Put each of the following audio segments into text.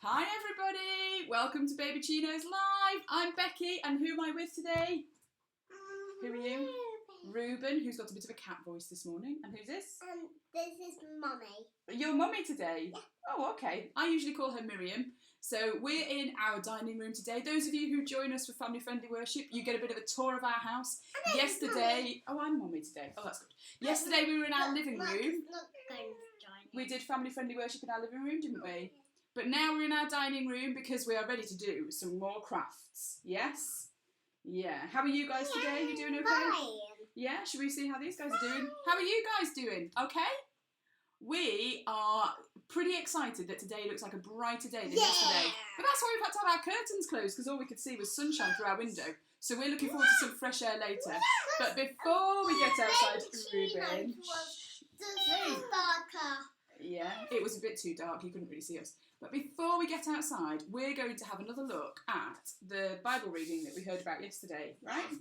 Hi everybody, welcome to Babyccinos Live. I'm Becky and who am I with today? Who are you? Ruben, who's got a bit of a cat voice this morning. And who's this? This is Mummy. Your mummy today? Yeah. Oh, okay. I usually call her Miriam. So we're in our dining room today. Those of you who join us for family friendly worship, you get a bit of a tour of our house. Yesterday, I'm mummy today. Oh, that's good. Yesterday we were in our living room. Not going to join We did family friendly worship in our living room, didn't we? But now we're in our dining room because we are ready to do some more crafts. Yes? Yeah. How are you guys today? You doing okay? Fine. Yeah? Should we see how these guys are doing? How are you guys doing? Okay? We are pretty excited that today looks like a brighter day than yesterday. But that's why we've had to have our curtains closed because all we could see was sunshine through our window. So we're looking forward to some fresh air later. But before we get outside, Ruben... Darker. Yeah, it was a bit too dark, you couldn't really see us. But before we get outside, we're going to have another look at the Bible reading that we heard about yesterday, right?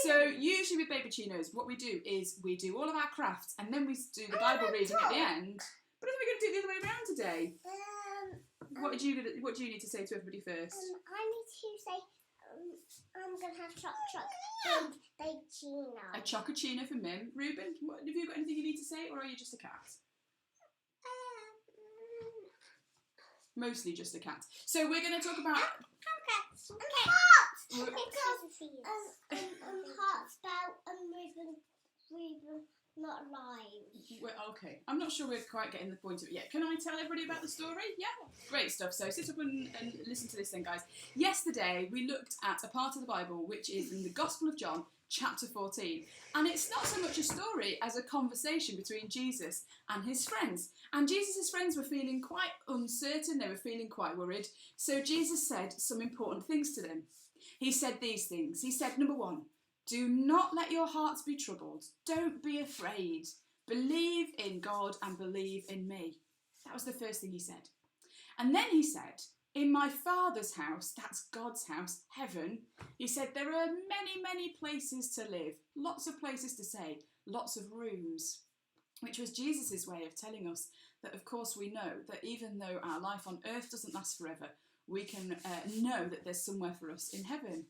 So usually with Babyccinos, what we do is we do all of our crafts and then we do the Bible reading at the end. But I think we're going to do it the other way around today. What do you need to say to everybody first? I need to say, I'm going to have choc Babyccinos. A chocochino for Mim. Ruben, have you got anything you need to say or are you just a cat? Mostly just a cat. So we're going to talk about... Cats. Okay. Hearts about Ruben not alive. Okay, I'm not sure we're quite getting the point of it yet. Can I tell everybody about the story? Yeah? Great stuff. So sit up and listen to this then, guys. Yesterday, we looked at a part of the Bible which is in the Gospel of John, chapter 14. And it's not so much a story as a conversation between Jesus and his friends. And Jesus' friends were feeling quite uncertain. They were feeling quite worried. So Jesus said some important things to them. He said these things. He said, number one, do not let your hearts be troubled. Don't be afraid. Believe in God and believe in me. That was the first thing he said. And then he said, in my Father's house, that's God's house, heaven, he said, there are many, many places to live, lots of places to stay, lots of rooms, which was Jesus' way of telling us that, of course, we know that even though our life on earth doesn't last forever, we can know that there's somewhere for us in heaven.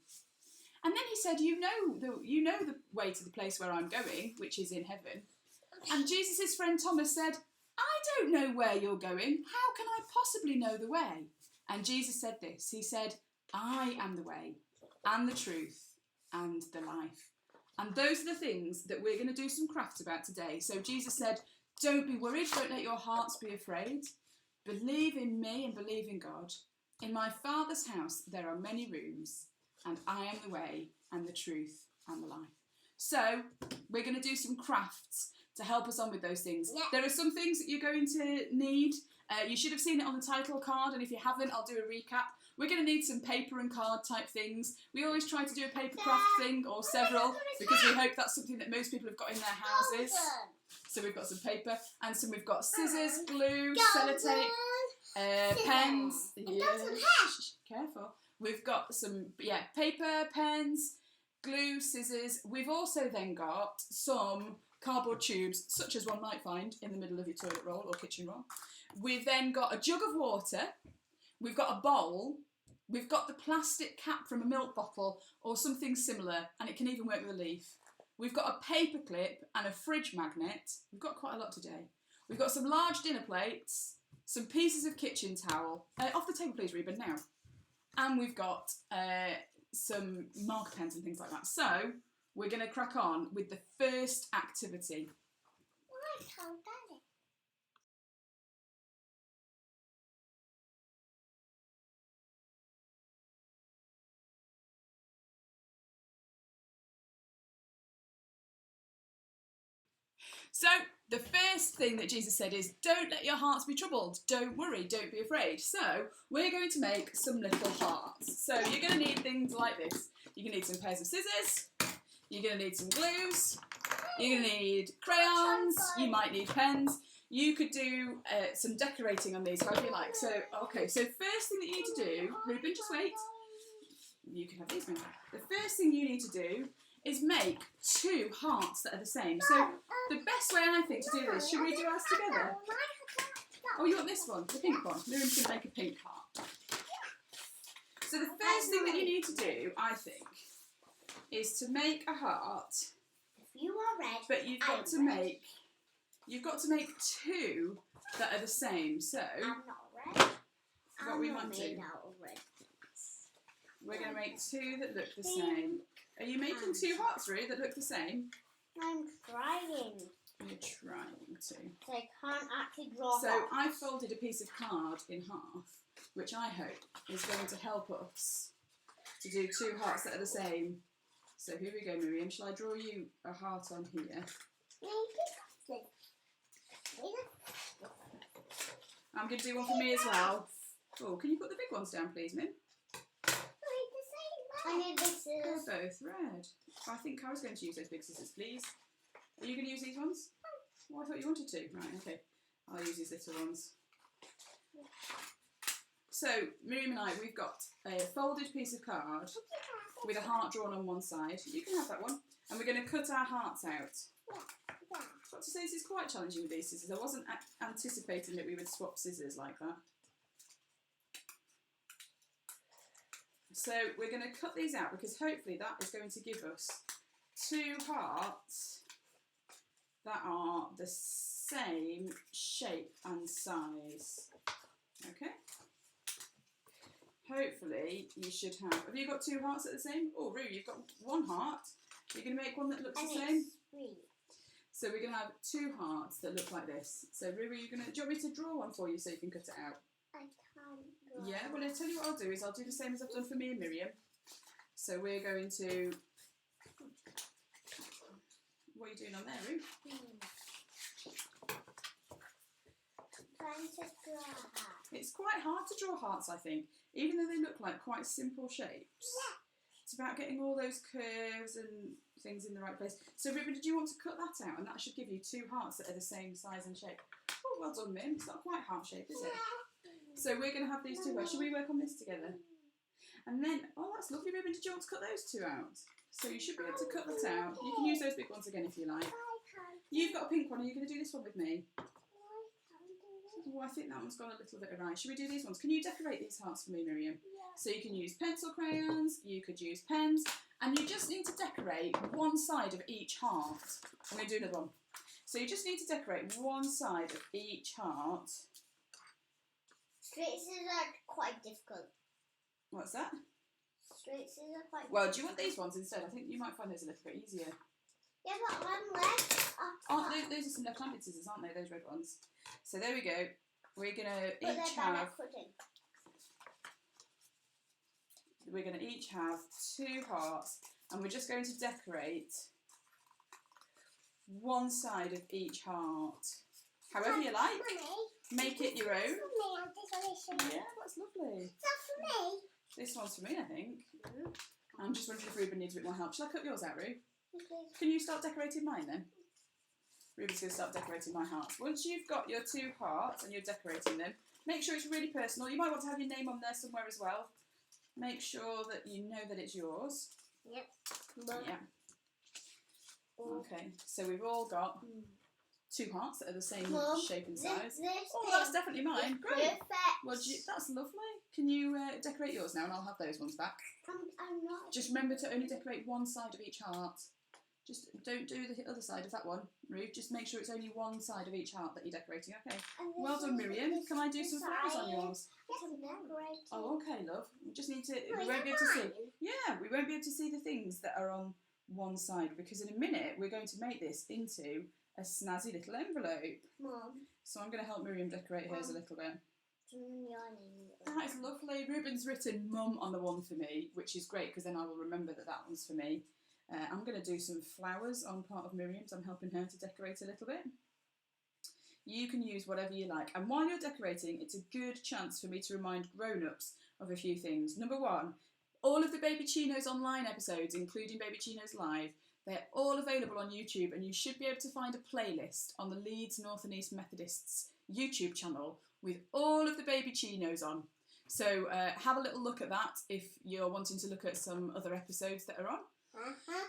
And then he said, you know the way to the place where I'm going, which is in heaven. And Jesus' friend Thomas said, I don't know where you're going. How can I possibly know the way? And Jesus said this. He said, I am the way and the truth and the life. And those are the things that we're going to do some crafts about today. So Jesus said, don't be worried. Don't let your hearts be afraid. Believe in me and believe in God. In my Father's house, there are many rooms. And I am the way and the truth and the life. So we're going to do some crafts to help us on with those things. Yeah. There are some things that you're going to need. You should have seen it on the title card, and if you haven't, I'll do a recap. We're going to need some paper and card type things. We always try to do a paper craft thing or several because we hope that's something that most people have got in their houses. So we've got some paper and we've got scissors, glue, sellotape, pens. Yeah. Careful. We've got some, paper, pens, glue, scissors. We've also then got some cardboard tubes, such as one might find in the middle of your toilet roll or kitchen roll. We've then got a jug of water. We've got a bowl. We've got the plastic cap from a milk bottle or something similar, and it can even work with a leaf. We've got a paper clip and a fridge magnet. We've got quite a lot today. We've got some large dinner plates, some pieces of kitchen towel. Off the table, please, Reuben, now. And we've got some marker pens and things like that. So we're going to crack on with the first activity. Why can't Daddy? So the first thing that Jesus said is, don't let your hearts be troubled. Don't worry, don't be afraid. So we're going to make some little hearts. So you're going to need things like this. You're going to need some pairs of scissors. You're going to need some glues. You're going to need crayons. You might need pens. You could do some decorating on these, however you like. So, okay, so first thing that you need to do, Ruben, just wait. You can have these now. The first thing you need to do is make two hearts that are the same. So the best way, I think, to do this, should we do ours together? Oh, you want this one, the pink one? Miriam's going to make a pink heart. So the first thing that you need to do, I think, is to make a heart. If you are red, but you've got to make 2 that are the same. So I'm not red. what we might do, out of red things. we're going to make 2 that look the same. Are you making 2 hearts, Rue, that look the same? I'm trying. You're trying to. So I can't actually draw. So hearts. I folded a piece of card in half, which I hope is going to help us to do 2 hearts that are the same. So here we go, Miriam. Shall I draw you a heart on here? I'm going to do one for me as well. Oh, can you put the big ones down, please, Mim? I need this. They're both red. I think I was going to use those big scissors, please. Are you going to use these ones? Oh, I thought you wanted to. Right, okay. I'll use these little ones. So, Miriam and I, we've got a folded piece of card with a heart drawn on one side. You can have that one. And we're going to cut our hearts out. I've got to say, this is quite challenging with these scissors. I wasn't anticipating that we would swap scissors like that. So we're going to cut these out because hopefully that is going to give us 2 hearts that are the same shape and size. Okay? Hopefully you should have you got 2 hearts that are the same? Oh, Rue, you've got 1 heart. You're going to make one that looks the same? So we're going to have 2 hearts that look like this. So Rue, do you want me to draw one for you so you can cut it out? I can't draw. Yeah, well, I'll tell you what I'll do is I'll do the same as I've done for me and Miriam. So we're going to... What are you doing on there, Rue? Trying to draw a heart. It's quite hard to draw hearts, I think, even though they look like quite simple shapes. Yeah. It's about getting all those curves and things in the right place. So, Ruben, did you want to cut that out? And that should give you 2 hearts that are the same size and shape. Oh, well done, Mim. It's not quite heart shape, is it? So we're going to have these 2 hearts. Should we work on this together? And then, oh, that's lovely, Ruben. Did you want to cut those 2 out? So you should be able to cut that out. You can use those big ones again if you like. You've got a pink one. Are you going to do this one with me? Oh, I think that one's gone a little bit awry. Should we do these ones? Can you decorate these hearts for me, Miriam? Yeah. So you can use pencil crayons, you could use pens, and you just need to decorate one side of each heart. I'm going to do another one. So you just need to decorate one side of each heart. Straight scissors are quite difficult. What's that? Straight scissors are quite Well, do you want these ones instead? I think you might find those a little bit easier. Yeah, but one leg. Aren't those are some left-handed scissors, aren't they? Those red ones. So there we go. We're gonna each have 2 hearts, and we're just going to decorate one side of each heart. However you like. Make it your own. Yeah, that's lovely. Is that for me? This one's for me, I think. I'm just wondering if Ruben needs a bit more help. Shall I cut yours out, Rue? Okay. Can you start decorating mine then? Ruben's going to start decorating my hearts. Once you've got your 2 hearts and you're decorating them, make sure it's really personal. You might want to have your name on there somewhere as well. Make sure that you know that it's yours. Yep. Yeah. Okay, so we've all got 2 hearts that are the same shape and size. Oh, that's definitely mine. Great. Perfect. Well, that's lovely. Can you decorate yours now and I'll have those ones back? I'm not. Just remember to only decorate one side of each heart. Just don't do the other side of that one, Ruth. Just make sure it's only one side of each heart that you're decorating. Okay. Well done, Miriam. Can I do some flowers on yours? Yes, Oh, okay, love. We just need to. We won't be able to see. Yeah, we won't be able to see the things that are on one side because in a minute we're going to make this into a snazzy little envelope. Mom. So I'm going to help Miriam decorate hers a little bit. That That is lovely. Ruben's written Mum on the one for me, which is great because then I will remember that that one's for me. I'm going to do some flowers on part of Miriam's. I'm helping her to decorate a little bit. You can use whatever you like. And while you're decorating, it's a good chance for me to remind grown-ups of a few things. Number 1, all of the Babyccinos online episodes, including Babyccinos Live, they're all available on YouTube, and you should be able to find a playlist on the Leeds North and East Methodists YouTube channel with all of the Babyccinos on. So have a little look at that if you're wanting to look at some other episodes that are on.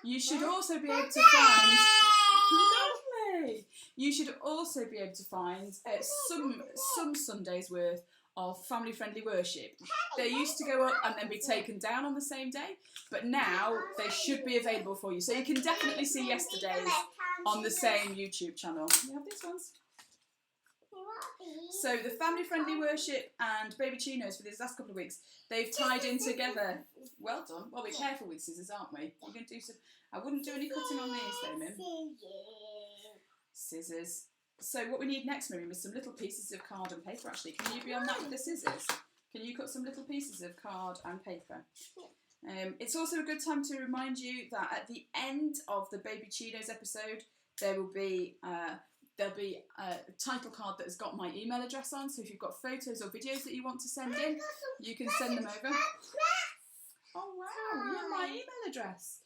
You should also be able to find... Lovely! You should also be able to find some Sundays worth of family-friendly worship. They used to go up and then be taken down on the same day, but now they should be available for you. So you can definitely see yesterday's on the same YouTube channel. You have these ones. So the family-friendly worship and Babyccinos for these last couple of weeks, they've tied in together. Well done. Well, we're careful with scissors, aren't we? We're going to do some. I wouldn't do any cutting on these though, Mim. Scissors. So what we need next, Miriam, is some little pieces of card and paper, actually. Can you be on that with the scissors? Can you cut some little pieces of card and paper? It's also a good time to remind you that at the end of the Babyccinos episode, there will be there'll be a title card that has got my email address on. So if you've got photos or videos that you want to send in, you can send them over. Oh wow, you have my email address.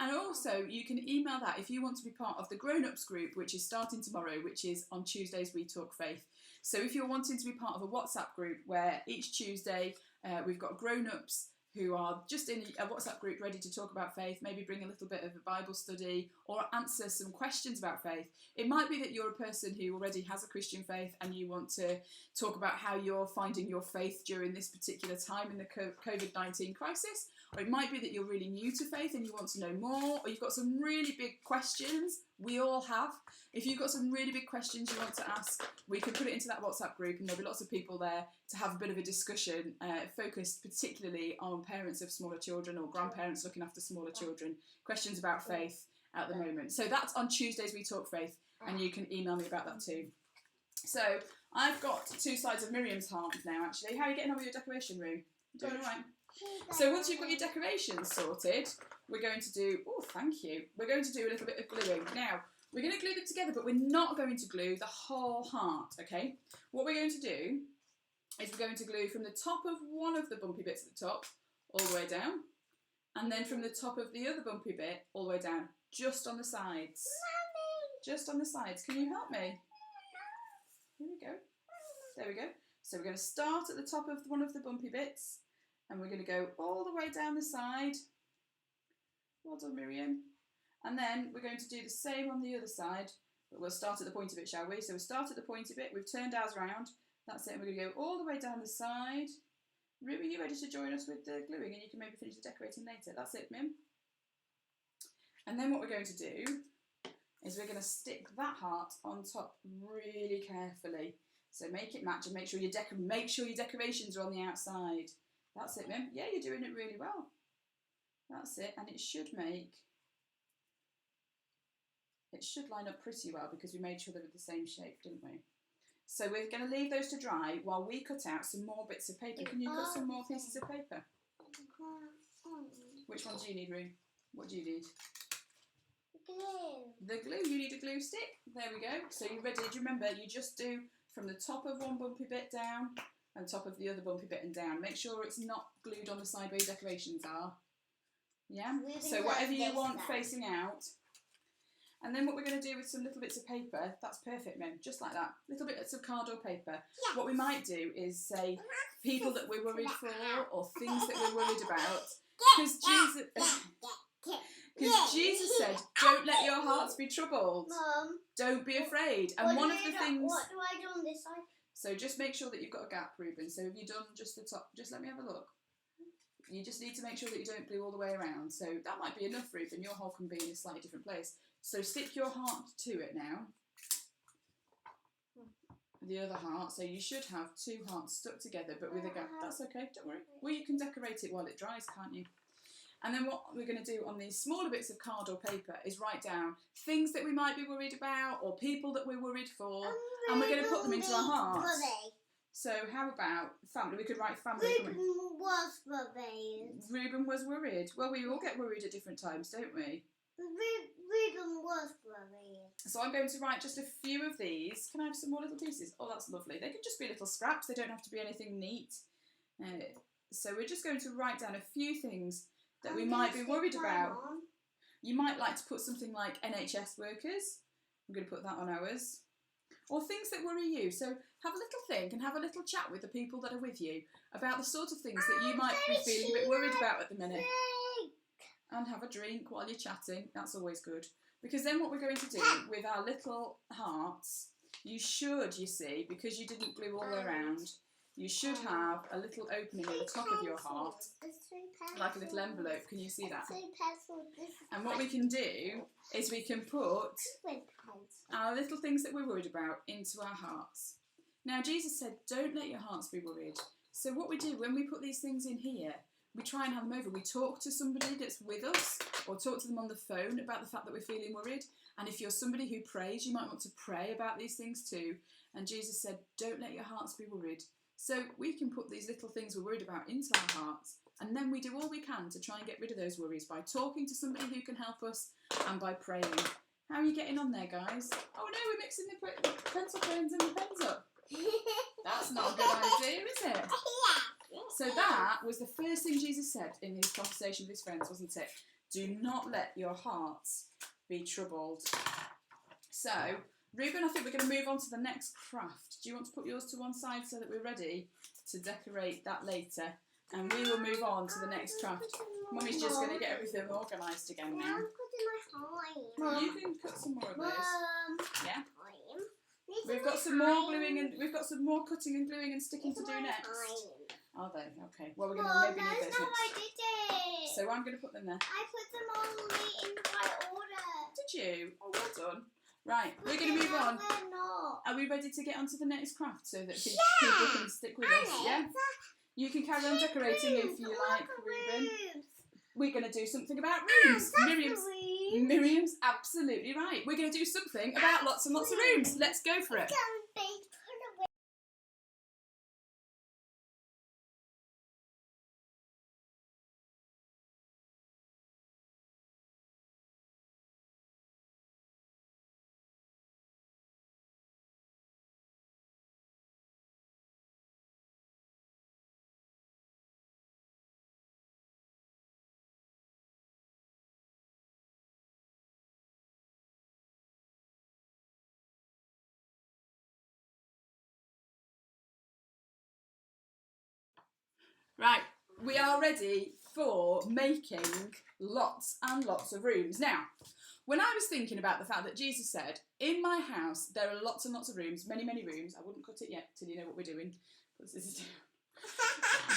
And also, you can email that if you want to be part of the grown-ups group, which is starting tomorrow, which is on Tuesdays We Talk Faith. So if you're wanting to be part of a WhatsApp group where each Tuesday we've got grown-ups who are just in a WhatsApp group ready to talk about faith, maybe bring a little bit of a Bible study or answer some questions about faith. It might be that you're a person who already has a Christian faith and you want to talk about how you're finding your faith during this particular time in the COVID-19 crisis. Or it might be that you're really new to faith and you want to know more, or you've got some really big questions. We all have. If you've got some really big questions you want to ask, we can put it into that WhatsApp group and there'll be lots of people there to have a bit of a discussion, focused particularly on parents of smaller children or grandparents looking after smaller children, questions about faith at the moment. So that's on Tuesdays We Talk Faith, and you can email me about that too. So I've got two sides of Miriam's heart now, actually. How are you getting on with your decoration room? Doing all right? So once you've got your decorations sorted, we're going to do, oh thank you, we're going to do a little bit of gluing. Now, we're going to glue them together, but we're not going to glue the whole heart, okay? What we're going to do is we're going to glue from the top of one of the bumpy bits at the top, all the way down, and then from the top of the other bumpy bit, all the way down, just on the sides. Mommy. Just on the sides. Can you help me? Here we go. There we go. So we're going to start at the top of one of the bumpy bits, and we're going to go all the way down the side. Well done, Miriam. And then we're going to do the same on the other side, but we'll start at the pointy bit, shall we? So we'll start at the pointy bit. We've turned ours round. That's it. And we're going to go all the way down the side. Ruby, are you ready to join us with the gluing? And you can maybe finish the decorating later. That's it, Mim. And then what we're going to do is we're going to stick that heart on top really carefully. So make it match and make sure your decorations are on the outside. That's it, Mim. Yeah, you're doing it really well. That's it. And it should line up pretty well because we made sure they were the same shape, didn't we? So we're going to leave those to dry while we cut out some more bits of paper. Can you cut some more pieces of paper? Which ones do you need, Roo? What do you need? Glue. The glue. You need a glue stick. There we go. So you're ready. Do you remember? You just do from the top of one bumpy bit down and top of the other bumpy bit and down. Make sure it's not glued on the side where your decorations are. Yeah? So whatever you want facing out. And then what we're going to do with some little bits of paper, that's perfect, Mim, just like that. Little bits of card or paper. Yes. What we might do is say people that we're worried for or things that we're worried about. Because Jesus said, don't let your hearts be troubled. Mum. Don't be afraid. And one of the things... What do I do on this side? So just make sure that you've got a gap, Reuben. So have you done just the top? Just let me have a look. You just need to make sure that you don't glue all the way around. So that might be enough, Reuben. Your hole can be in a slightly different place. So stick your heart to it now. The other heart. So you should have two hearts stuck together, but with a gap. That's okay, don't worry. Well, you can decorate it while it dries, can't you? And then what we're going to do on these smaller bits of card or paper is write down things that we might be worried about or people that we're worried for, and we're going to put them into our hearts. So how about family? We could write family. Reuben was worried. Reuben was worried. Well, we all get worried at different times, don't we? Reuben was worried. So I'm going to write just a few of these. Can I have some more little pieces? Oh, that's lovely. They can just be little scraps. They don't have to be anything neat. So we're just going to write down a few things that we might be worried about. You might like to put something like NHS workers. I'm going to put that on ours. Or things that worry you. So have a little think and have a little chat with the people that are with you about the sort of things that you might be feeling a bit worried about at the minute. And have a drink while you're chatting. That's always good. Because then what we're going to do with our little hearts, you see, because you didn't glue all around, you should have a little opening at the top of your heart, like a little envelope. Can you see that? And what we can do is we can put our little things that we're worried about into our hearts. Now, Jesus said, don't let your hearts be worried. So what we do when we put these things in here, we try and have them over. We talk to somebody that's with us or talk to them on the phone about the fact that we're feeling worried. And if you're somebody who prays, you might want to pray about these things too. And Jesus said, don't let your hearts be worried. So we can put these little things we're worried about into our hearts. And then we do all we can to try and get rid of those worries by talking to somebody who can help us and by praying. How are you getting on there, guys? Oh no, we're mixing the pencil cones and the pens up. That's not a good idea, is it? So that was the first thing Jesus said in his conversation with his friends, wasn't it? Do not let your hearts be troubled. So, Reuben, I think we're going to move on to the next craft. Do you want to put yours to one side so that we're ready to decorate that later? And we will move on to the next craft. Mummy's just going to get everything organised again now. You can cut some more of those. Yeah. We've got some more gluing and we've got some more cutting and gluing and sticking to do next. Are they? Okay. Well, we're going to maybe need those next. So I'm going to put them there. I put them all in the right order. Did you? Oh, well done. Right, we're going to move on. Are we ready to get on to the next craft so that people can stick with us? Yeah. You can carry on decorating if you like, Reuben. We're going to do something about rooms. Miriam's absolutely right. We're going to do something about lots and lots of rooms. Let's go for it. Right, we are ready for making lots and lots of rooms. Now, when I was thinking about the fact that Jesus said, in my house there are lots and lots of rooms, many, many rooms. I wouldn't cut it yet till you know what we're doing.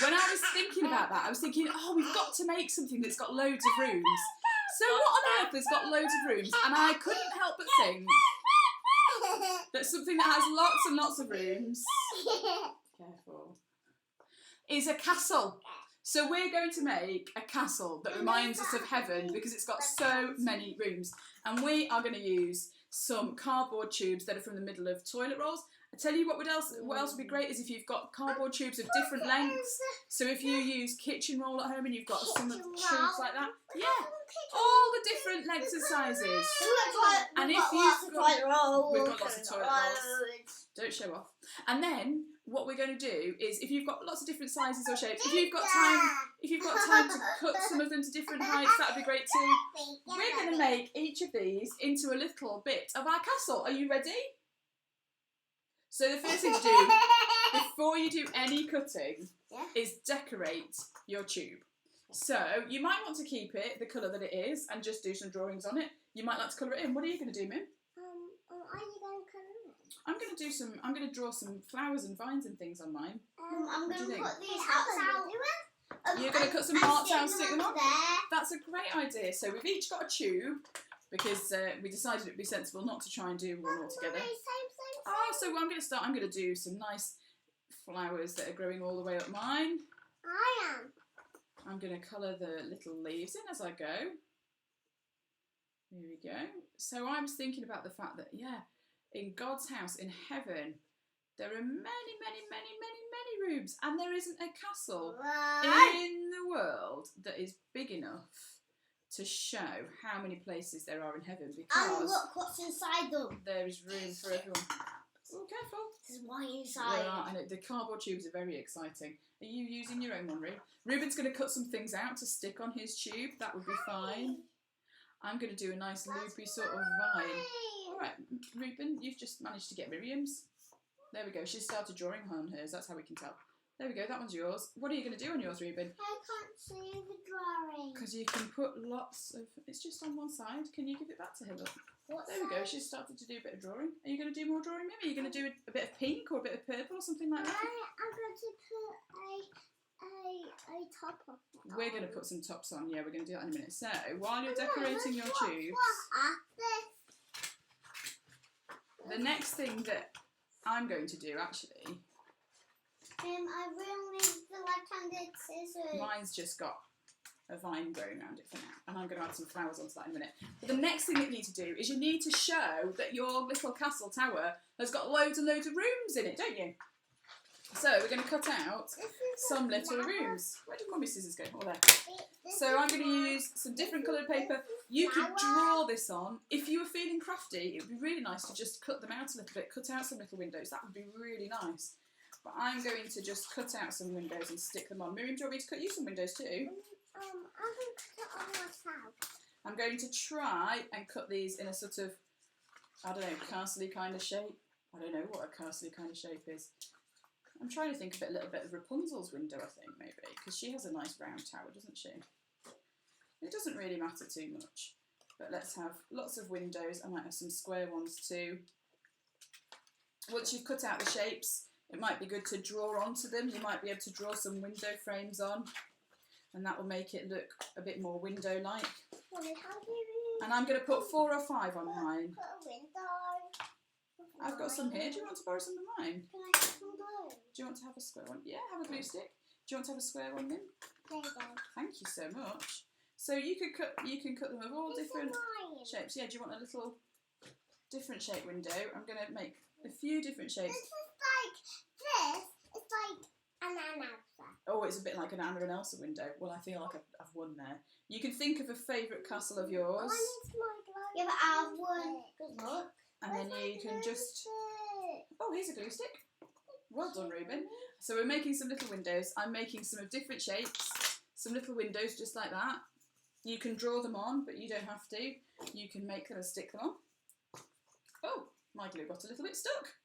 When I was thinking about that, I was thinking, oh, we've got to make something that's got loads of rooms. So what on earth has got loads of rooms? And I couldn't help but think that something that has lots and lots of rooms, careful, is a castle. So we're going to make a castle that reminds us of heaven because it's got so many rooms. And we are going to use some cardboard tubes that are from the middle of toilet rolls. I tell you what else would be great is if you've got cardboard tubes of different lengths. So if you use kitchen roll at home and you've got some of the tubes like that. Yeah, all the different lengths and sizes. And if you've got, we've got lots of toilet rolls. Don't show off. And then what we're going to do is, if you've got lots of different sizes or shapes, if you've got time to cut some of them to different heights, that would be great too. We're going to make each of these into a little bit of our castle. Are you ready? So the first thing to do, before you do any cutting, is decorate your tube. So you might want to keep it the colour that it is and just do some drawings on it. You might like to colour it in. What are you going to do, Mim? Are you going to colour it? I'm going to draw some flowers and vines and things on mine. I'm going to put these hearts out. You're going to cut some hearts out and stick them on? That's a great idea. So we've each got a tube because we decided it would be sensible not to try and do one all together. Oh, so I'm going to start. I'm going to do some nice flowers that are growing all the way up mine. I'm going to colour the little leaves in as I go. Here we go. So I was thinking about the fact that, in God's house, in heaven, there are many, many, many, many, many rooms. And there isn't a castle in the world that is big enough to show how many places there are in heaven. Because and look what's inside them. There is room for everyone. Oh, careful. There's one inside. I know. The cardboard tubes are very exciting. Are you using your own one, Rube? Ruben's going to cut some things out to stick on his tube. That would be fine. I'm going to do a nice loopy sort of vine. All right, Reuben, you've just managed to get Miriam's. There we go. She's started drawing on hers. That's how we can tell. There we go. That one's yours. What are you going to do on yours, Reuben? I can't see the drawing. Because you can put lots of... It's just on one side. Can you give it back to him? Look. What There we go. size? She's started to do a bit of drawing. Are you going to do more drawing, Mimi? Are you going to do a bit of pink or a bit of purple or something like that? I'm going to put a top on. We're going to put some tops on. Yeah, we're going to do that in a minute. So while you're decorating your tubes, the next thing that I'm going to do actually, I will need the left-handed scissors. mine's just got a vine growing around it for now, and I'm going to add some flowers onto that in a minute. But the next thing that you need to do is you need to show that your little castle tower has got loads and loads of rooms in it, don't you? So we're going to cut out some little rooms. Where did Mummy's scissors go? Oh, there. So I'm going to use some different coloured paper. You could draw this on. If you were feeling crafty, it would be really nice to just cut them out a little bit, cut out some little windows. That would be really nice. But I'm going to just cut out some windows and stick them on. Miriam, do you want me to cut you some windows too? I'm going to cut it on myself. I'm going to try and cut these in a sort of, I don't know, castle-y kind of shape. I don't know what a castle-y kind of shape is. I'm trying to think of it a little bit of Rapunzel's window, I think, maybe, because she has a nice round tower, doesn't she? It doesn't really matter too much, but let's have lots of windows. I might have some square ones too. Once you've cut out the shapes, it might be good to draw onto them. You might be able to draw some window frames on, and that will make it look a bit more window-like. And I'm going to put 4 or 5 on mine. Put a window. I've got some here. Do you want to borrow some of mine? Can I have some glue? Do you want to have a square one? Yeah, have a glue stick. Do you want to have a square one then? There you go. Thank you so much. So you can cut them of all These are different mine. shapes. Yeah, do you want a little different shape window? I'm going to make a few different shapes. It's like an announcer. Oh, it's a bit like an Anna and Elsa window. Well, I feel like I've won there. You can think of a favourite castle of yours. Yeah, but I've won. Good luck. And then you can just... Oh, here's a glue stick. Well done, Ruben. So we're making some little windows. I'm making some of different shapes. Some little windows just like that. You can draw them on, but you don't have to. You can make them and stick them on. Oh, my glue got a little bit stuck.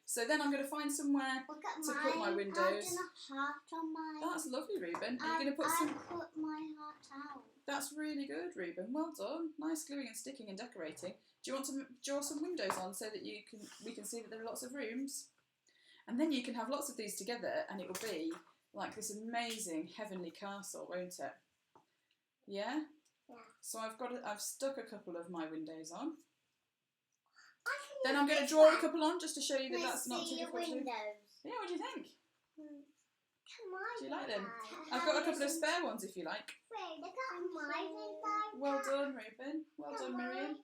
So then I'm going to find somewhere to put my windows. I've done a heart on mine. That's lovely, Ruben. Are you going to put some... I put my heart out. That's really good, Ruben. Well done. Nice gluing and sticking and decorating. Do you want to draw some windows on so that we can see that there are lots of rooms? And then you can have lots of these together and it will be like this amazing heavenly castle, won't it? Yeah? Yeah. So I've stuck a couple of my windows on. Then I'm going to draw a couple on just to show you that that's not too difficult to do. Yeah, what do you think? Do you like them? I've got a couple of spare ones if you like. Well done, Ruben. Well done, Miriam.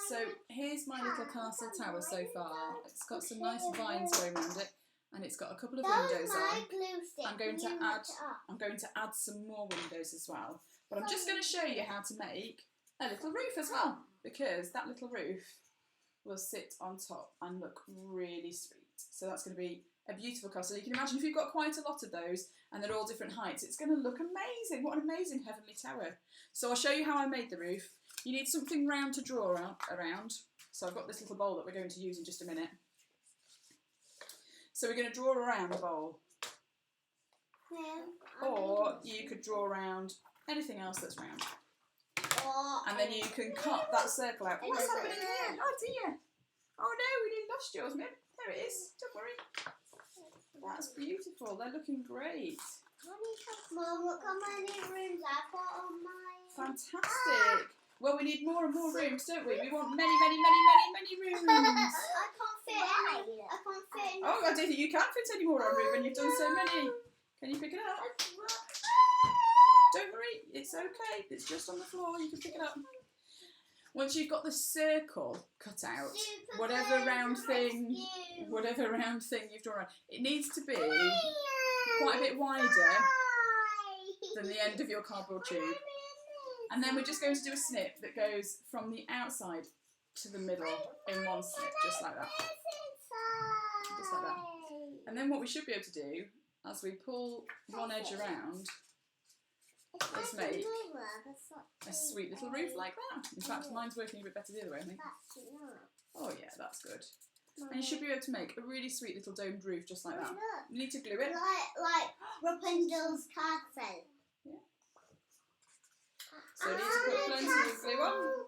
So here's my little castle tower so far. It's got some nice vines going around it, and it's got a couple of windows on. I'm going to add some more windows as well. But I'm just going to show you how to make a little roof as well, because that little roof will sit on top and look really sweet. So that's going to be a beautiful castle. You can imagine if you've got quite a lot of those and they're all different heights, it's going to look amazing. What an amazing heavenly tower. So I'll show you how I made the roof. You need something round to draw around. So I've got this little bowl that we're going to use in just a minute. So we're going to draw around the bowl. Or you could draw around anything else that's round. And then you can cut that circle out. What's happening here? Oh dear. Oh no, we nearly lost yours, Mim. There it is. Don't worry. That's beautiful. They're looking great. Mum, look how many rooms I've got on mine. Fantastic. Well, we need more and more rooms, don't we? We want many, many, many, many, many rooms. I can't fit any. I can't fit any. Oh, I don't think you can fit any more on, Ruben. You've done so many. Can you pick it up? Don't worry, it's okay. It's just on the floor. You can pick it up. Once you've got the circle cut out, whatever round thing you've drawn around, it needs to be quite a bit wider than the end of your cardboard tube. And then we're just going to do a snip that goes from the outside to the middle in one snip, just like that. Just like that. And then what we should be able to do, as we pull one edge around, is make a sweet little roof like that. In fact, mine's working a bit better the other way, I think. Oh yeah, that's good. And you should be able to make a really sweet little domed roof just like that. You need to glue it. Like Rapunzel's castle. Yeah. So you need to put plenty of glue on.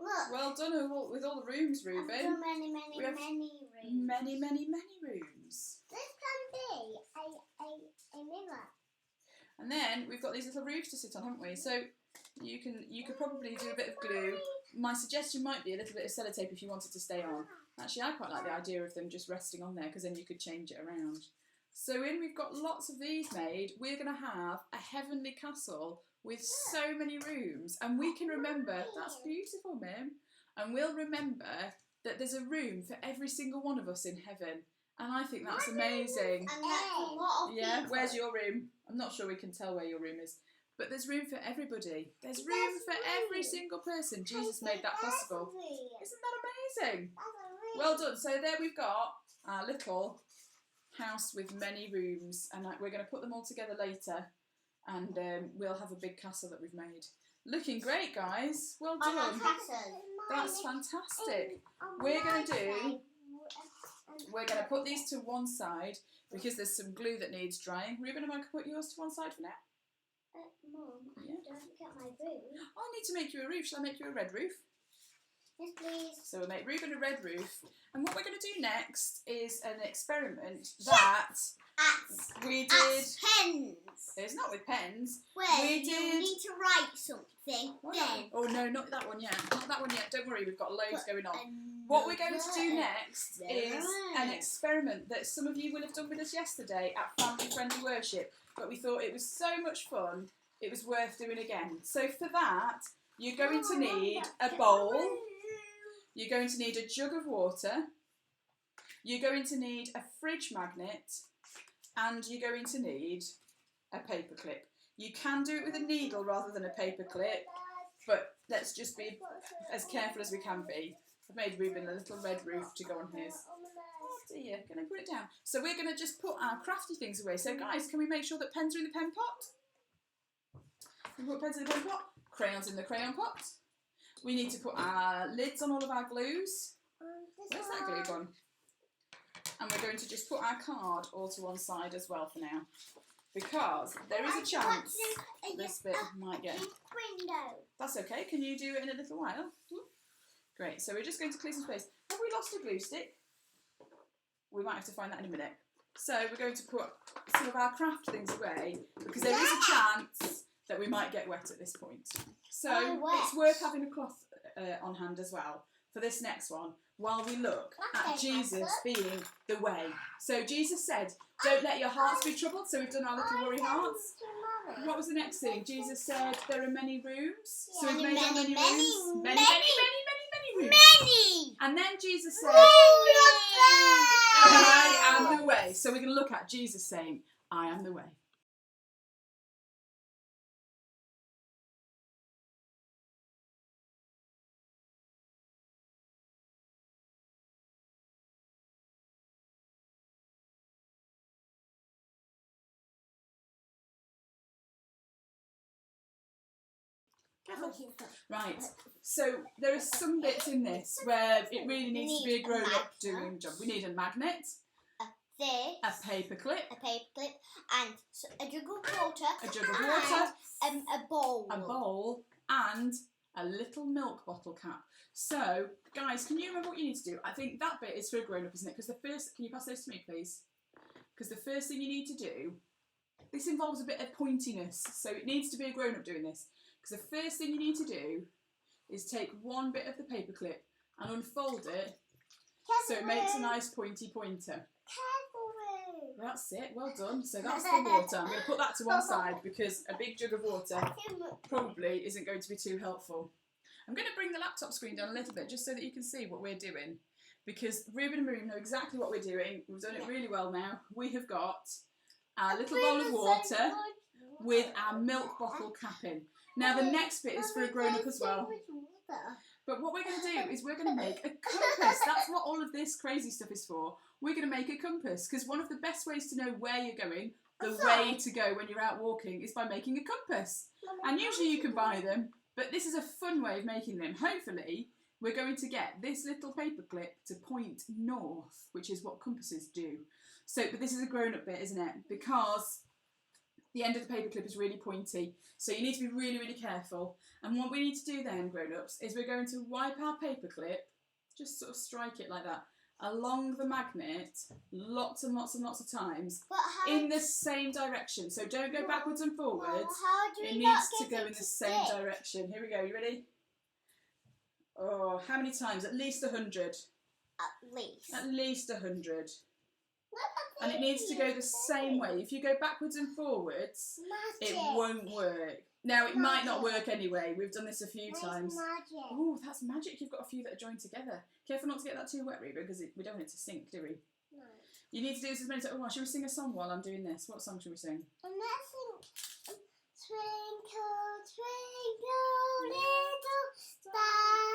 Look, Well done with all the rooms, I've Ruben. done many We have rooms. Many rooms. This can be a mirror. And then we've got these little roofs to sit on, haven't we? So you could probably do a bit of glue. My suggestion might be a little bit of sellotape if you wanted to stay on. Actually, I quite like the idea of them just resting on there because then you could change it around. So we've got lots of these made. We're going to have a heavenly castle with so many rooms. And we can remember, that's beautiful, Mim. And we'll remember that there's a room for every single one of us in heaven. And I think that's amazing. And that's a lot of Yeah, people. where's your room? I'm not sure we can tell where your room is. But there's room for everybody. There's room for every single person. Jesus made that possible. Isn't that amazing? Well done. So there we've got our little house with many rooms. And we're going to put them all together later. And we'll have a big castle that we've made. Looking great, guys. Well done. That's fantastic. We're going to put these to one side because there's some glue that needs drying. Ruben, am I going to put yours to one side for now? Mum, Yeah. don't forget my roof. I need to make you a roof. Shall I make you a red roof? Yes, please. So we'll make Ruben a red roof. And what we're going to do next is an experiment that we did. Pens. It's not with pens. Where We you did- need to write something. Then. Oh no, not that one yet. Not that one yet. Don't worry, we've got loads going on. What we're going to do next is an experiment that some of you will have done with us yesterday at Family Friendly Worship, but we thought it was so much fun, it was worth doing again. So for that, you're going to need a bowl, you're going to need a jug of water, you're going to need a fridge magnet, and you're going to need a paper clip. You can do it with a needle rather than a paper clip, but let's just be as careful as we can be. I've made Ruben a little red roof to go on his. Oh dear, can I put it down? So we're going to just put our crafty things away. So guys, can we make sure that pens are in the pen pot? Can we put pens in the pen pot? Crayons in the crayon pot. We need to put our lids on all of our glues. Where's that glue gone? And we're going to just put our card all to one side as well for now. Because there is a chance this bit might get... Window. That's okay. Can you do it in a little while? Great. So we're just going to clear some space. Have we lost a glue stick? We might have to find that in a minute. So we're going to put some of our craft things away because there is a chance that we might get wet at this point. So it's worth having a cloth on hand as well for this next one while we look at Jesus being the way. So Jesus said, don't let your hearts be troubled. So we've done our little worry hearts. What was the next thing? Jesus said there are many rooms. So we've made our many rooms. Many rooms. Many. And then Jesus said, I am the way. So we're going to look at Jesus saying, I am the way. Right, so there are some bits in this where it really needs to be a grown-up doing job. We need a magnet, a paper clip, and a jug of water, and a bowl, and a little milk bottle cap. So, guys, can you remember what you need to do? I think that bit is for a grown-up, isn't it? Because the first, can you pass those to me, please? Because the first thing you need to do, this involves a bit of pointiness, so it needs to be a grown-up doing this. Because the first thing you need to do is take one bit of the paper clip and unfold it so it makes a nice pointy pointer. That's it, well done. So that's the water. I'm going to put that to one side because a big jug of water probably isn't going to be too helpful. I'm going to bring the laptop screen down a little bit just so that you can see what we're doing. Because Ruben and Miriam know exactly what we're doing. We've done it really well now. We have got our little bowl of water with our milk bottle cap in. Now the next bit is for a grown-up as well. But what we're going to do is we're going to make a compass. That's what all of this crazy stuff is for. We're going to make a compass because one of the best ways to know where you're going, the way to go when you're out walking, is by making a compass. And usually you can buy them, but this is a fun way of making them. Hopefully we're going to get this little paper clip to point north, which is what compasses do. So, but this is a grown-up bit, isn't it? Because the end of the paper clip is really pointy. So you need to be really, really careful. And what we need to do then, grown-ups, is we're going to wipe our paper clip, just sort of strike it like that, along the magnet lots and lots and lots of times in the same direction. So don't go backwards and forwards. It needs to go in the same direction. Here we go. You ready? Oh, how many times? At least 100. At least 100. And it needs to go the same way. If you go backwards and forwards, it won't work. Now, it might not work anyway. We've done this a few times. Oh, that's magic. You've got a few that are joined together. Careful not to get that too wet, Reba, because we don't want it to sink, do we? No. You need to do this as many times. Oh, should we sing a song while I'm doing this? What song should we sing? And let's sing Twinkle, twinkle, little star,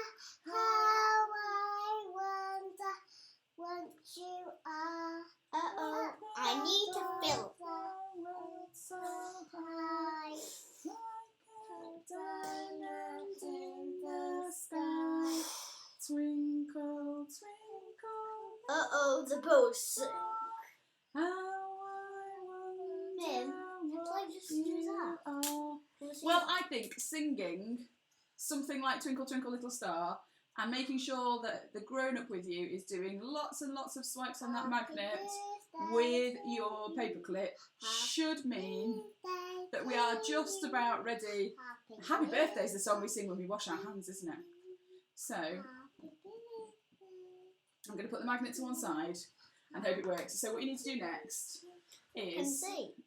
how I wonder what you are. Uh-oh, I need to fill. So high, like a diamond in the sky. Twinkle, twinkle. Uh-oh, the post. How I Then, wonder shall I just do that? are. Well, I think singing something like Twinkle Twinkle Little Star and making sure that the grown-up with you is doing lots and lots of swipes on that magnet with your paperclip should mean that we are just about ready. Happy Birthday is the song we sing when we wash our hands, isn't it? So, I'm going to put the magnet to one side and hope it works. So what you need to do next is...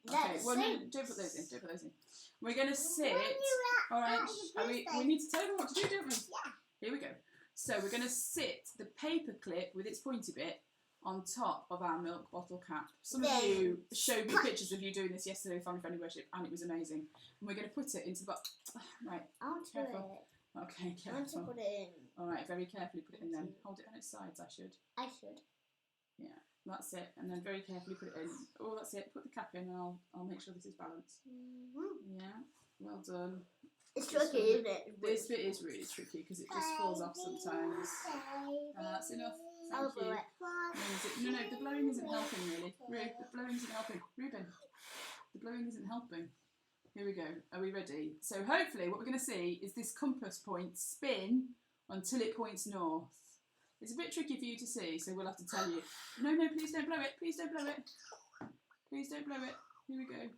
Okay, well, no, don't put those in, don't put those in. We're going to sit... Alright, we need to tell them what to do, don't we? Yeah. Here we go. So we're going to sit the paper clip with its pointy bit on top of our milk bottle cap. Some of you showed me pictures of you doing this yesterday for Family Friendly Worship and it was amazing. And we're going to put it into the box. Right, I want to do careful. it. Okay, I want to careful. put it in. Alright, very carefully put it in then. Hold it on its sides, I should. I should. Yeah, that's it. And then very carefully put it in. Oh, that's it. Put the cap in and I'll make sure this is balanced. Yeah, well done. It's tricky, isn't it? This bit is really tricky because it just falls off sometimes. That's enough. Thank you. No, the blowing isn't helping really. The blowing isn't helping. Ruben, the blowing isn't helping. Here we go. Are we ready? So hopefully what we're going to see is this compass point spin until it points north. It's a bit tricky for you to see, so we'll have to tell you. No, please don't blow it. Please don't blow it. Please don't blow it. Here we go.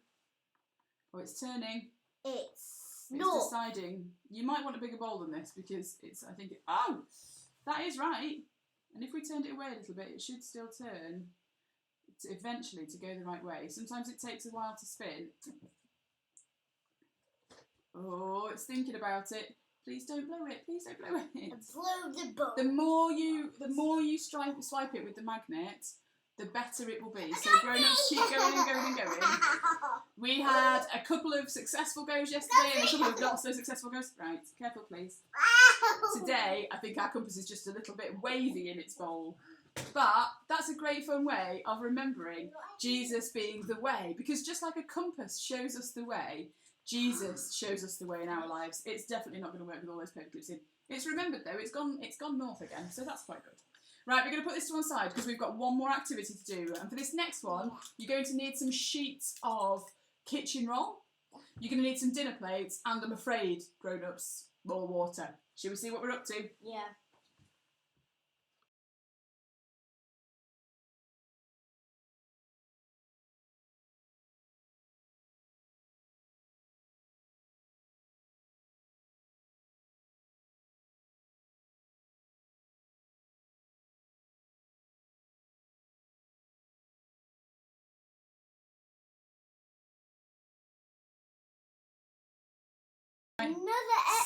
Oh, it's turning. It's deciding. You might want a bigger bowl than this because it's, I think, oh, that is right. And if we turned it away a little bit, it should still turn eventually to go the right way. Sometimes it takes a while to spin. Oh, it's thinking about it. Please don't blow it. Please don't blow it. Blow the bowl. The more you swipe it with the magnet, the better it will be. So grown-ups keep going and going and going. We had a couple of successful goes yesterday and a couple of not so successful goes. Right, careful please. Today, I think our compass is just a little bit wavy in its bowl. But that's a great fun way of remembering Jesus being the way. Because just like a compass shows us the way, Jesus shows us the way in our lives. It's definitely not going to work with all those paper clips in. It's remembered though, it's gone north again, so that's quite good. Right, we're going to put this to one side because we've got one more activity to do. And for this next one, you're going to need some sheets of kitchen roll. You're going to need some dinner plates and, I'm afraid, grown-ups, more water. Shall we see what we're up to? Yeah.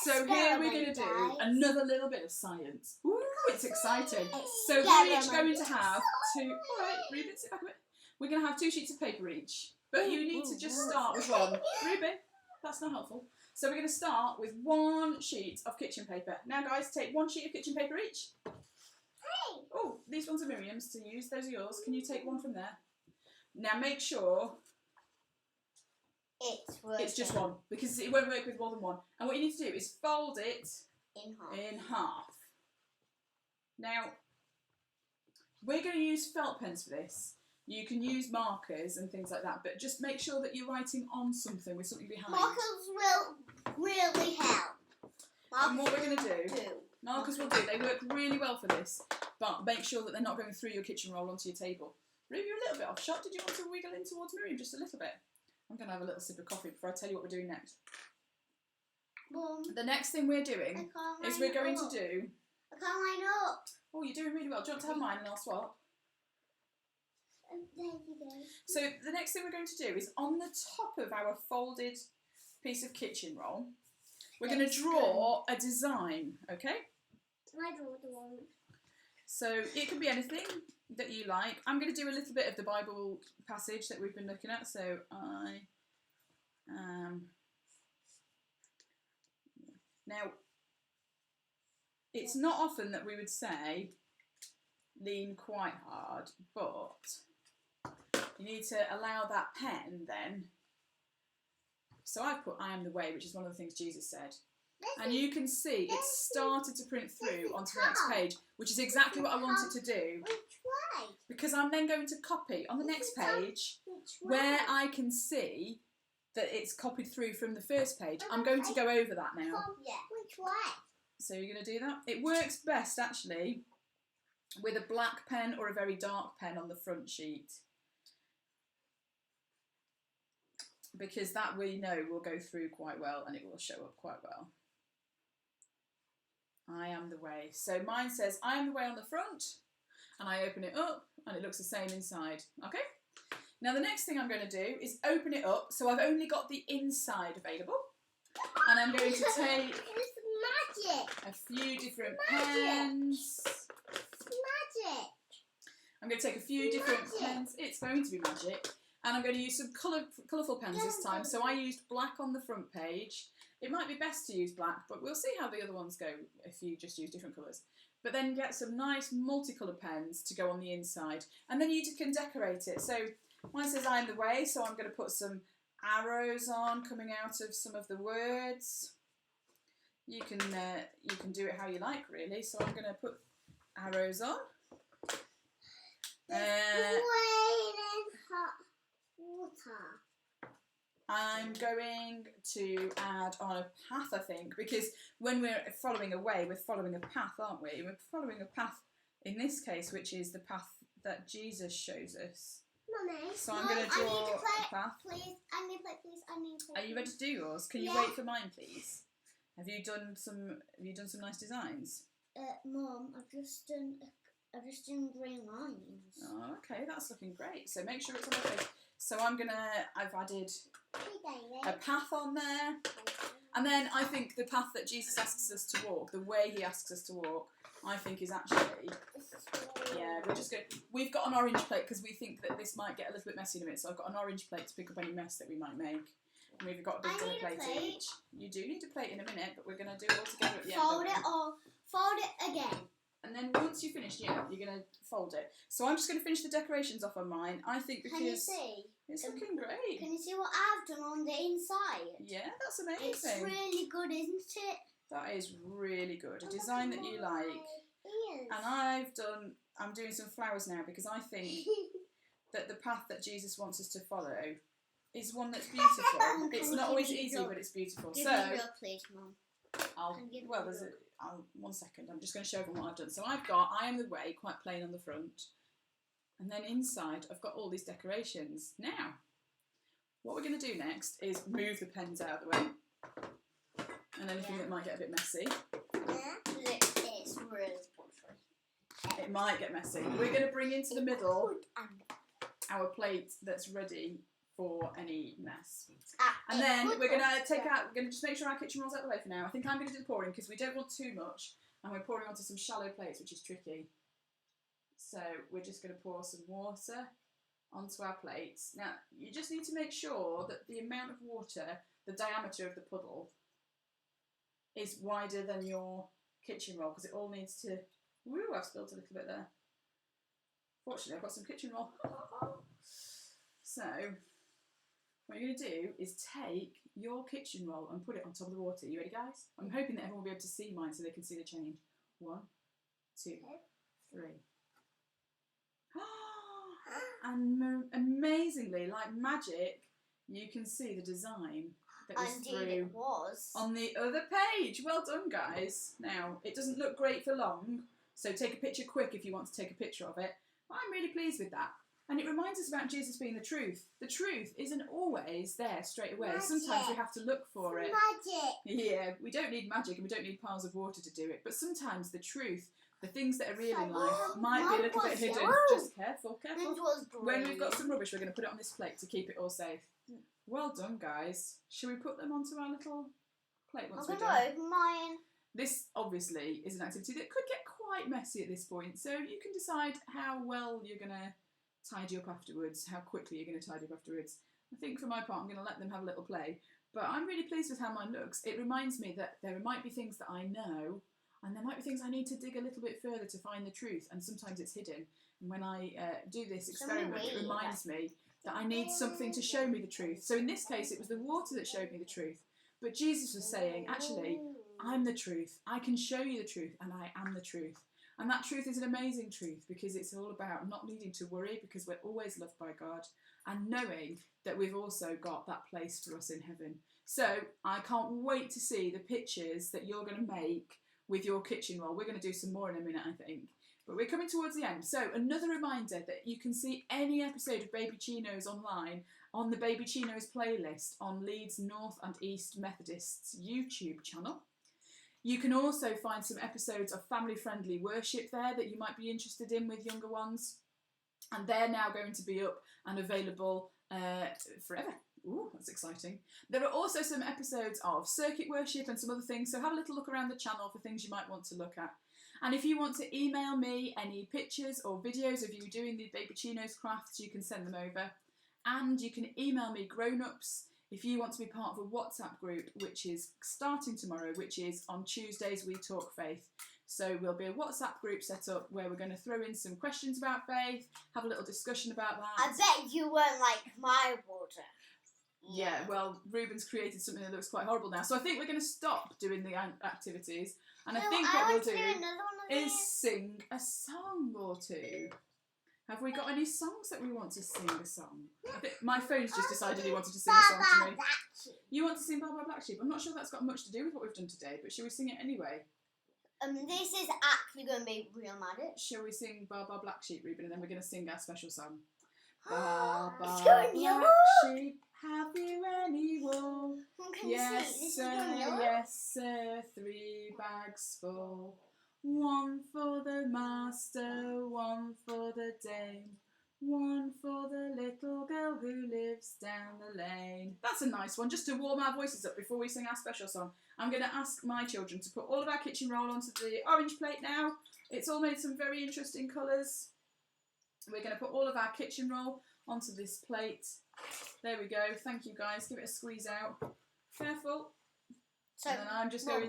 So here we're going to do another little bit of science. Ooh, it's exciting. So we're each going to have two... Alright, Ruben, sit back a bit. We're going to have 2 sheets of paper each. But you need to just start with one. Ruben, that's not helpful. So we're going to start with 1 sheet of kitchen paper. Now guys, take 1 sheet of kitchen paper each. Oh, these ones are Miriam's to use. Those are yours. Can you take one from there? Now make sure... It's just one, because it won't work with more than one. And what you need to do is fold it in half. Now, we're going to use felt pens for this. You can use markers and things like that, but just make sure that you're writing on something with something behind. Markers will really help. And what we're going to do, markers will do. They work really well for this, but make sure that they're not going through your kitchen roll onto your table. Ruby, you're a little bit off shot. Did you want to wiggle in towards Miriam just a little bit? I'm going to have a little sip of coffee before I tell you what we're doing next. Mum, The next thing we're doing is we're going to do... I can't line up. Oh, you're doing really well. Do you want to have mine and I'll swap? There you go. So the next thing we're going to do is on the top of our folded piece of kitchen roll, we're going to draw a design, okay? I draw the one. So it can be anything that you like. I'm going to do a little bit of the Bible passage that we've been looking at. So now, it's not often that we would say lean quite hard, but you need to allow that pen then. So I've put I am the way, which is one of the things Jesus said. And you can see it's started to print through onto the next page, which is exactly what I wanted to do. Which way? Because I'm then going to copy on the next page where I can see that it's copied through from the first page. I'm going to go over that now. Yeah. Which way? So you're going to do that? It works best actually with a black pen or a very dark pen on the front sheet. Because that we know will go through quite well and it will show up quite well. I am the way. So mine says I am the way on the front and I open it up and it looks the same inside. Okay? Now the next thing I'm going to do is open it up so I've only got the inside available and I'm going to take It's magic. a few different pens. It's magic. I'm going to take a few different Magic. pens. It's going to be magic. And I'm going to use some colourful pens this time. So I used black on the front page. It might be best to use black, but we'll see how the other ones go if you just use different colours. But then get some nice multicoloured pens to go on the inside. And then you can decorate it. So mine says I am the way, so I'm going to put some arrows on coming out of some of the words. You can do it how you like, really. So I'm going to put arrows on. Hot water. I'm going to add on a path, I think, because when we're following a way, we're following a path, aren't we? We're following a path in this case, which is the path that Jesus shows us. Mummy, So I'm going to draw a path. Please, I need to play, please. I need to play. Are you ready to do yours? Can you wait for mine, please? Have you done some nice designs? Mum, I've just done green lines. Oh, okay, that's looking great. So make sure it's on my page. So I've added a path on there. And then I think the path that Jesus asks us to walk, the way he asks us to walk, I think is actually, yeah, we've got an orange plate because we think that this might get a little bit messy in a minute. So I've got an orange plate to pick up any mess that we might make. And we've got a big dinner plate each. You do need a plate in a minute, but we're going to do it all together at the end. Fold it again. And then once you finish, you're going to fold it. So I'm just going to finish the decorations off on mine. I think because Can you see? It's looking great. Can you see what I've done on the inside? Yeah, that's amazing. It's really good, isn't it? That is really good. A design that you like. Yes. And I'm doing some flowers now because I think that the path that Jesus wants us to follow is one that's beautiful. It's not always easy, but it's beautiful. Give So, me your please, Mum. one second. I'm just going to show everyone what I've done. So I've got I am the way, quite plain on the front. And then inside, I've got all these decorations. Now, what we're going to do next is move the pens out of the way. And anything that might get a bit messy. Yeah, it's really good. It might get messy. We're going to bring into the middle our plate that's ready for any mess. And then we're going to just make sure our kitchen rolls out the way for now. I think I'm going to do the pouring because we don't want too much. And we're pouring onto some shallow plates, which is tricky. So we're just going to pour some water onto our plates. Now, you just need to make sure that the amount of water, the diameter of the puddle, is wider than your kitchen roll because it all needs to... Woo, I've spilled a little bit there. Fortunately, I've got some kitchen roll. So, what you're going to do is take your kitchen roll and put it on top of the water. You ready, guys? I'm hoping that everyone will be able to see mine so they can see the change. 1, 2, 3. And amazingly, like magic, you can see the design that was Indeed through it was. on the other page. Well done, guys. Now, it doesn't look great for long, so take a picture quick if you want to take a picture of it. But I'm really pleased with that. And it reminds us about Jesus being the truth. The truth isn't always there straight away. Magic. Sometimes we have to look for it. Magic. Yeah, we don't need magic and we don't need piles of water to do it. But sometimes the truth, the things that are real in life, might be a little bit hidden. Just careful, careful. When we've got some rubbish, we're going to put it on this plate to keep it all safe. Well done, guys. Shall we put them onto our little plate once we're I'm done? going to open mine. This obviously is an activity that could get quite messy at this point, so you can decide how well you're going to tidy up afterwards, how quickly you're going to tidy up afterwards. I think for my part I'm going to let them have a little play, but I'm really pleased with how mine looks. It reminds me that there might be things that I know, and there might be things I need to dig a little bit further to find the truth, and sometimes it's hidden. And when I do this experiment, it reminds me that I need something to show me the truth. So in this case, it was the water that showed me the truth. But Jesus was saying, actually, I'm the truth. I can show you the truth, and I am the truth. And that truth is an amazing truth because it's all about not needing to worry because we're always loved by God and knowing that we've also got that place for us in heaven. So I can't wait to see the pictures that you're going to make with your kitchen roll. We're going to do some more in a minute, I think. But we're coming towards the end. So another reminder that you can see any episode of Babyccinos online on the Babyccinos playlist on Leeds North and East Methodists YouTube channel. You can also find some episodes of family-friendly worship there that you might be interested in with younger ones. And they're now going to be up and available forever. Ooh, that's exciting. There are also some episodes of circuit worship and some other things, so have a little look around the channel for things you might want to look at. And if you want to email me any pictures or videos of you doing the Babyccinos crafts, you can send them over. And you can email me grown-ups if you want to be part of a WhatsApp group, which is starting tomorrow, which is on Tuesdays We Talk Faith. So there'll be a WhatsApp group set up where we're going to throw in some questions about faith, have a little discussion about that. I bet you won't like my water. Yeah, well, Ruben's created something that looks quite horrible now. So I think we're going to stop doing the activities. And I think what we'll do is sing a song or two. Have we got any songs that we want to sing a song? My phone's just decided he wanted to sing a song to me. You want to sing Baba Black Sheep? I'm not sure that's got much to do with what we've done today, but shall we sing it anyway? This is actually going to be real magic. Shall we sing Baba Black Sheep, Ruben, and then we're going to sing our special song? Baba Black Sheep, have you any wool? Yes, sir, yes, sir, 3 bags full. 1 for the master, 1 for the dame, 1 for the little girl who lives down the lane. That's a nice one, just to warm our voices up before we sing our special song. I'm going to ask my children to put all of our kitchen roll onto the orange plate now. It's all made some very interesting colours. We're going to put all of our kitchen roll onto this plate. There we go. Thank you, guys. Give it a squeeze out. Careful. So, and then I'm just going to...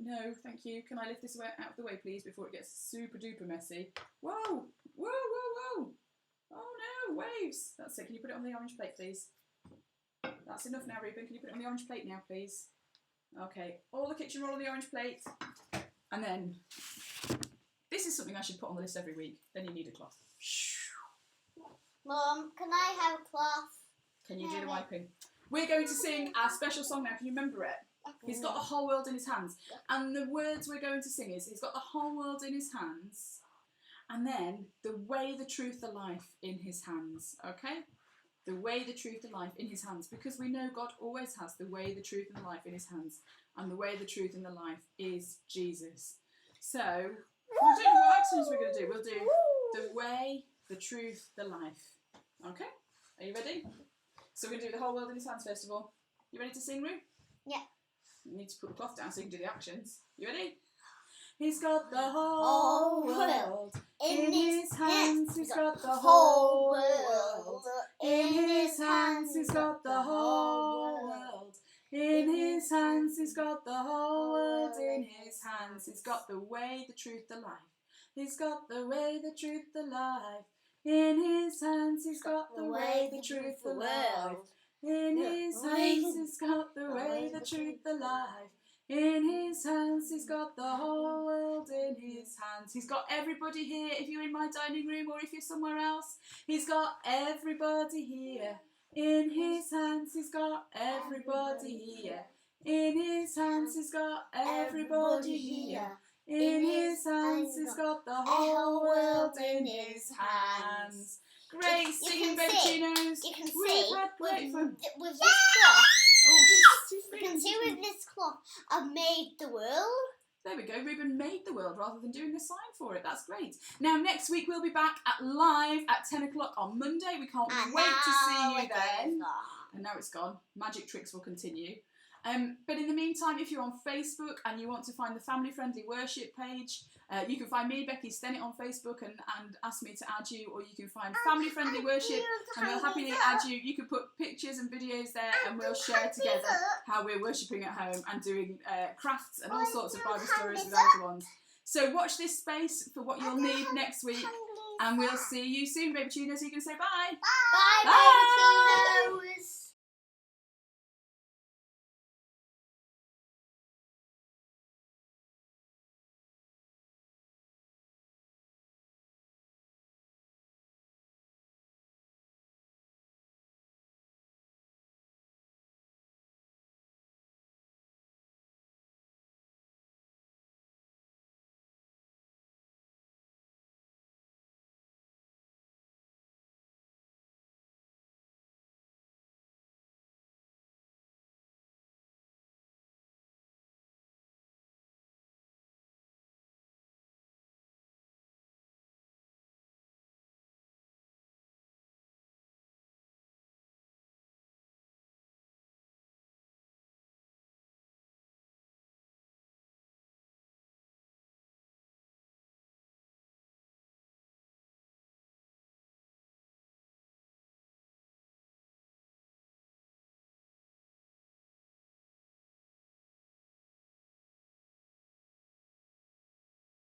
No, thank you. Can I lift this out of the way, please, before it gets super duper messy? Whoa! Whoa, whoa, whoa! Oh no, waves! That's it. Can you put it on the orange plate, please? That's enough now, Ruben. Can you put it on the orange plate now, please? Okay, all the kitchen roll on the orange plate. And then, this is something I should put on the list every week. Then you need a cloth. Mum, can I have a cloth? Can you do the wiping? We're going to sing our special song now. Can you remember it? He's got the whole world in his hands. And the words we're going to sing is, he's got the whole world in his hands. And then, the way, the truth, the life in his hands. Okay? The way, the truth, the life in his hands. Because we know God always has the way, the truth, and the life in his hands. And the way, the truth, and the life is Jesus. So, we'll do what actions we're going to do. We'll do the way, the truth, the life. Okay? Are you ready? So we're going to do the whole world in his hands first of all. You ready to sing, Roo? Yeah. You need to put the cloth down so you can do the actions. You ready? He's got the whole world in his hands. He's got the whole world in his hands. He's got the whole world in his hands. He's got the whole world in his hands. He's got the way, the truth, the life. He's got the way, the truth, the life. In his hands, he's got the way, the truth, the life. In his hands, he's got the way, the truth, the life. In his hands, he's got the whole world in his hands. He's got everybody here. If you're in my dining room or if you're somewhere else, he's got everybody here. In his hands, he's got everybody here. In his hands, he's got everybody here. In his hands, he's got the whole world in his hands. Great singing, Babyccinos. You can We've see had great fun. with this cloth. Oh, You can see with this cloth, I've made the world. there we go. Ruben made the world rather than doing a sign for it. That's great. Now, next week we'll be back live at 10 o'clock on Monday. We can't wait to see you then. And now it's gone. Magic tricks will continue. But in the meantime, if you're on Facebook and you want to find the family-friendly worship page, you can find me, Becky Stennett, on Facebook and ask me to add you, or you can find family-friendly worship and we'll happily add you. You can put pictures and videos there and we'll share together how we're worshipping at home and doing crafts and all sorts of Bible stories with our little ones. So watch this space for what you'll need next week, and we'll see you soon, Babyccinos. You can say bye. Bye, Babyccinos.